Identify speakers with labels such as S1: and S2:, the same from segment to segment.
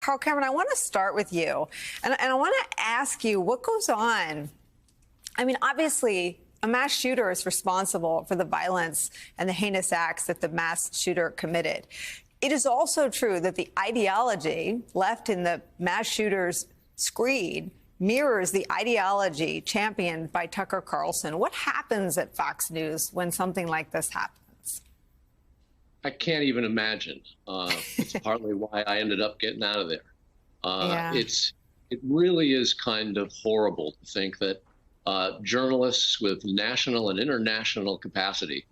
S1: Carl Cameron, I want to start with you, and I want to ask you what goes on. I mean, obviously, a mass shooter is responsible for the violence and the heinous acts that the mass shooter committed. It is also true that the ideology left in the mass shooter's screed mirrors the ideology championed by Tucker Carlson. What happens at Fox News when something like this happens?
S2: I can't even imagine. It's partly why I ended up getting out of there. It really is kind of horrible to think that journalists with national and international capacity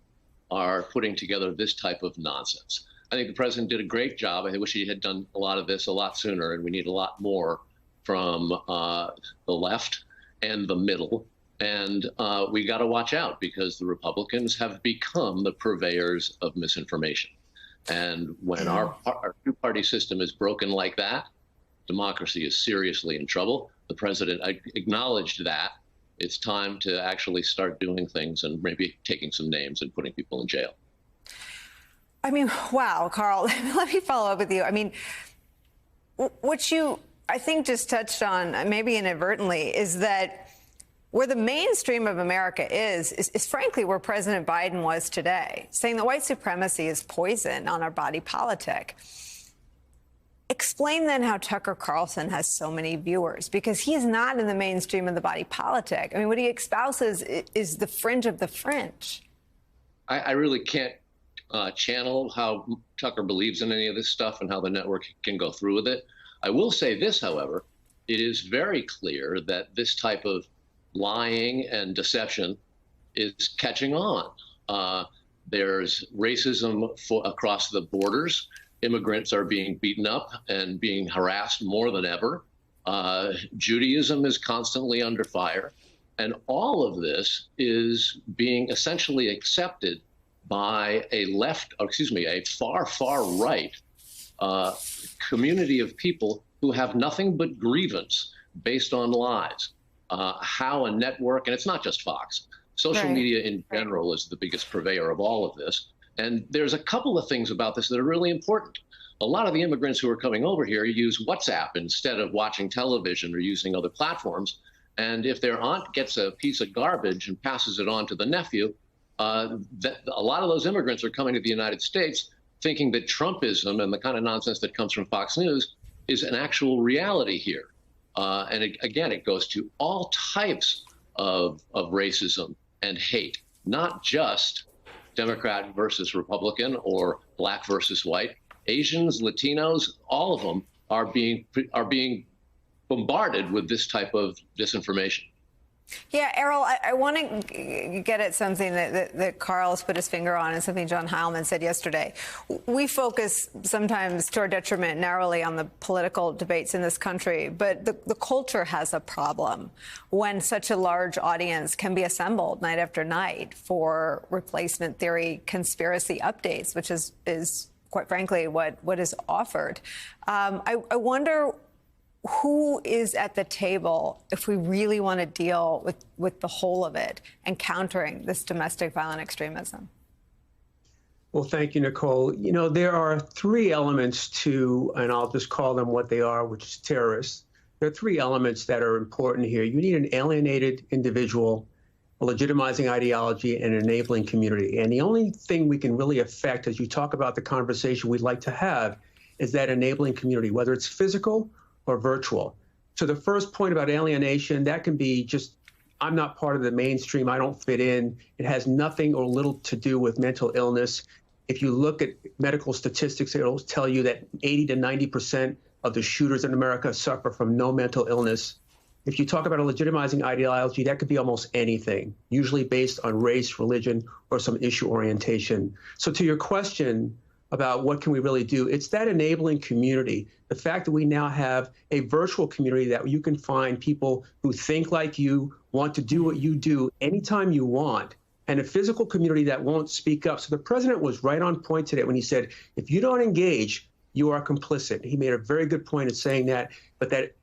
S2: are putting together this type of nonsense. I think the president did a great job. I wish he had done a lot of this a lot sooner, and we need a lot more from the left and the middle. And we got to watch out, because the Republicans have become the purveyors of misinformation. And when our two-party system is broken like that, democracy is seriously in trouble. The president acknowledged that. It's time to actually start doing things and maybe taking some names and putting people in jail.
S1: I mean, wow, Carl, let me follow up with you. I mean, what you, I think, just touched on, maybe inadvertently, is that where the mainstream of America is frankly where President Biden was today, saying that white supremacy is poison on our body politic. Explain then how Tucker Carlson has so many viewers, because he is not in the mainstream of the body politic. I mean, what he espouses is the fringe of the fringe.
S2: I really can't channel how Tucker believes in any of this stuff and how the network can go through with it. I will say this, however, it is very clear that this type of lying and deception is catching on. There's racism across the borders. Immigrants are being beaten up and being harassed more than ever. Judaism is constantly under fire. And all of this is being essentially accepted by a far, far right community of people who have nothing but grievance based on lies. How a network, and it's not just Fox, social media in general is the biggest purveyor of all of this. And there's a couple of things about this that are really important. A lot of the immigrants who are coming over here use WhatsApp instead of watching television or using other platforms. And if their aunt gets a piece of garbage and passes it on to the nephew, a lot of those immigrants are coming to the United States thinking that Trumpism and the kind of nonsense that comes from Fox News is an actual reality here. And again, it goes to all types of racism and hate, not just Democrat versus Republican or black versus white. Asians, Latinos, all of them are being bombarded with this type of disinformation.
S1: Yeah, Errol, I want to get at something that Carl has put his finger on, and something John Heilemann said yesterday. We focus sometimes to our detriment narrowly on the political debates in this country, but the culture has a problem when such a large audience can be assembled night after night for replacement theory conspiracy updates, which is quite frankly what is offered. I wonder who is at the table if we really want to deal with the whole of it and countering this domestic violent extremism?
S3: Well, thank you, Nicole. You know, there are three elements to, and I'll just call them what they are, which is terrorists. There are three elements that are important here. You need an alienated individual, a legitimizing ideology, and an enabling community. And the only thing we can really affect, as you talk about the conversation we'd like to have, is that enabling community, whether it's physical or virtual. So the first point about alienation, that can be just, I'm not part of the mainstream, I don't fit in. It has nothing or little to do with mental illness. If you look at medical statistics, it'll tell you that 80 to 90% of the shooters in America suffer from no mental illness. If you talk about a legitimizing ideology, that could be almost anything, usually based on race, religion, or some issue orientation. So to your question about what can we really do, it's that enabling community. The fact that we now have a virtual community that you can find people who think like you, want to do what you do anytime you want, and a physical community that won't speak up. So the president was right on point today when he said, if you don't engage, you are complicit. He made a very good point of saying that, but that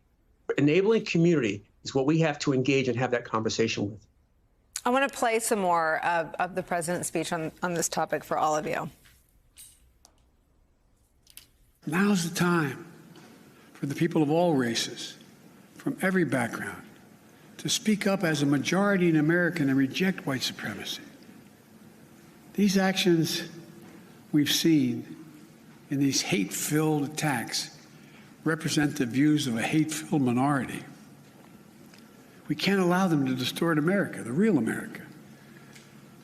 S3: enabling community is what we have to engage and have that conversation with.
S1: I want to play some more of the president's speech on this topic for all of you.
S4: Now's the time for the people of all races, from every background, to speak up as a majority in America and reject white supremacy. These actions we've seen in these hate-filled attacks represent the views of a hate-filled minority. We can't allow them to distort America, the real America.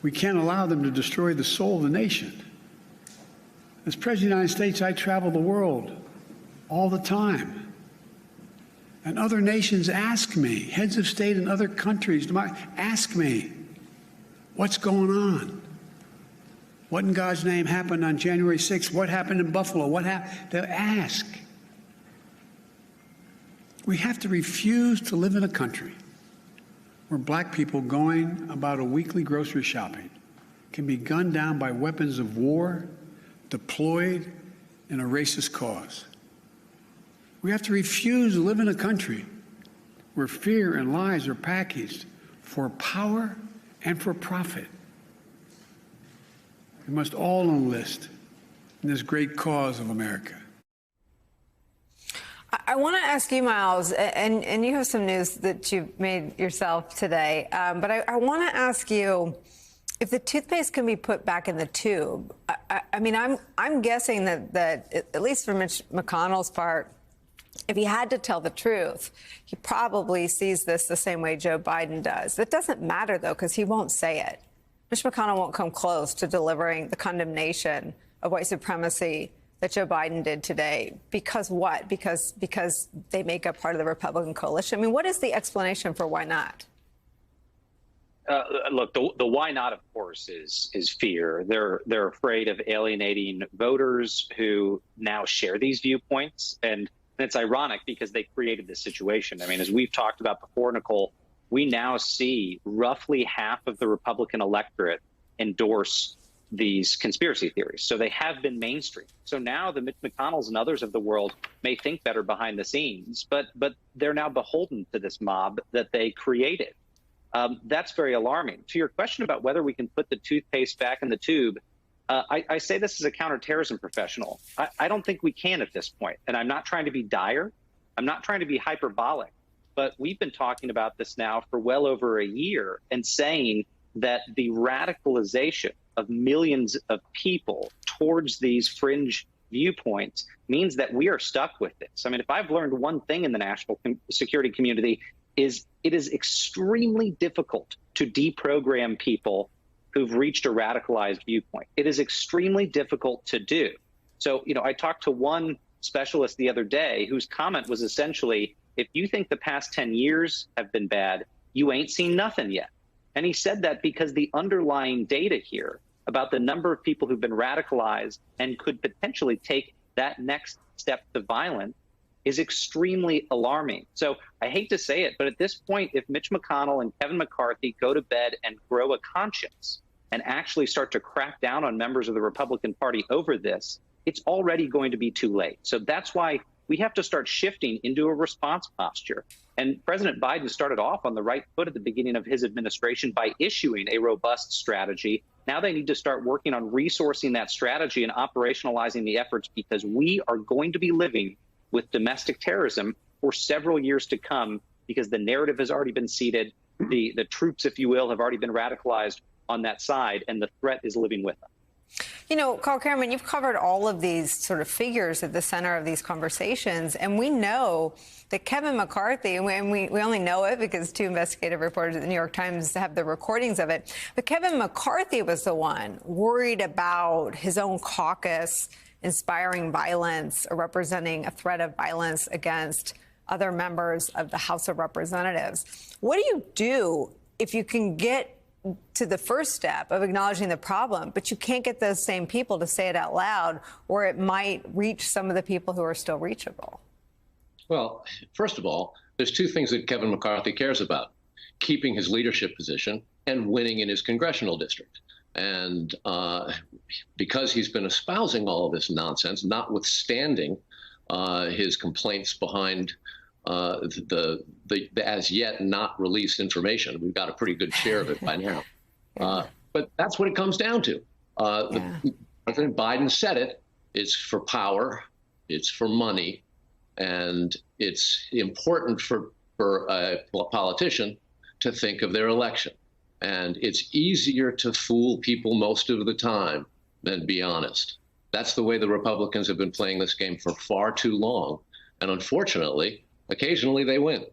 S4: We can't allow them to destroy the soul of the nation. As President of the United States, I travel the world all the time. And other nations ask me, heads of state in other countries ask me, what's going on? What in God's name happened on January 6th? What happened in Buffalo? What happened? They ask. We have to refuse to live in a country where black people going about a weekly grocery shopping can be gunned down by weapons of war deployed in a racist cause. We have to refuse to live in a country where fear and lies are packaged for power and for profit. We must all enlist in this great cause of America.
S1: I want to ask you, Miles, and you have some news that you've made yourself today, but I want to ask you if the toothpaste can be put back in the tube. I mean, I'm guessing that at least for Mitch McConnell's part, if he had to tell the truth, he probably sees this the same way Joe Biden does. That doesn't matter, though, because he won't say it. Mitch McConnell won't come close to delivering the condemnation of white supremacy that Joe Biden did today. Because what? Because they make up part of the Republican coalition? I mean, what is the explanation for why not?
S5: Look, the why not, of course, is fear. They're afraid of alienating voters who now share these viewpoints. And it's ironic because they created this situation. I mean, as we've talked about before, Nicole, we now see roughly half of the Republican electorate endorse these conspiracy theories. So they have been mainstream. So now the Mitch McConnells and others of the world may think better behind the scenes, but they're now beholden to this mob that they created. That's very alarming. To your question about whether we can put the toothpaste back in the tube, I say this as a counterterrorism professional. I don't think we can at this point. And I'm not trying to be dire. I'm not trying to be hyperbolic. But we've been talking about this now for well over a year and saying that the radicalization of millions of people towards these fringe viewpoints means that we are stuck with this. I mean, if I've learned one thing in the national security community is it is extremely difficult to deprogram people who've reached a radicalized viewpoint. It is extremely difficult to do. So, I talked to one specialist the other day whose comment was essentially, if you think the past 10 years have been bad, you ain't seen nothing yet. And he said that because the underlying data here about the number of people who've been radicalized and could potentially take that next step to violence is extremely alarming. So I hate to say it, but at this point, if Mitch McConnell and Kevin McCarthy go to bed and grow a conscience and actually start to crack down on members of the Republican Party over this, it's already going to be too late. So that's why we have to start shifting into a response posture. And President Biden started off on the right foot at the beginning of his administration by issuing a robust strategy. Now they need to start working on resourcing that strategy and operationalizing the efforts, because we are going to be living with domestic terrorism for several years to come, because the narrative has already been seeded. The troops, if you will, have already been radicalized on that side, and the threat is living with them.
S1: Carl Cameron, you've covered all of these sort of figures at the center of these conversations, and we know that Kevin McCarthy, and we only know it because two investigative reporters at the New York Times have the recordings of it, but Kevin McCarthy was the one worried about his own caucus inspiring violence or representing a threat of violence against other members of the House of Representatives. What do you do if you can get to the first step of acknowledging the problem, but you can't get those same people to say it out loud, or it might reach some of the people who are still reachable? Well,
S2: first of all, there's two things that Kevin McCarthy cares about: keeping his leadership position and winning in his congressional district. And because he's been espousing all of this nonsense, notwithstanding his complaints behind the as yet not released information, we've got a pretty good share of it by now. But that's what it comes down to. President Biden said it. It's for power. It's for money. And it's important for a politician to think of their election. And it's easier to fool people most of the time than be honest. That's the way the Republicans have been playing this game for far too long. And unfortunately, occasionally they win.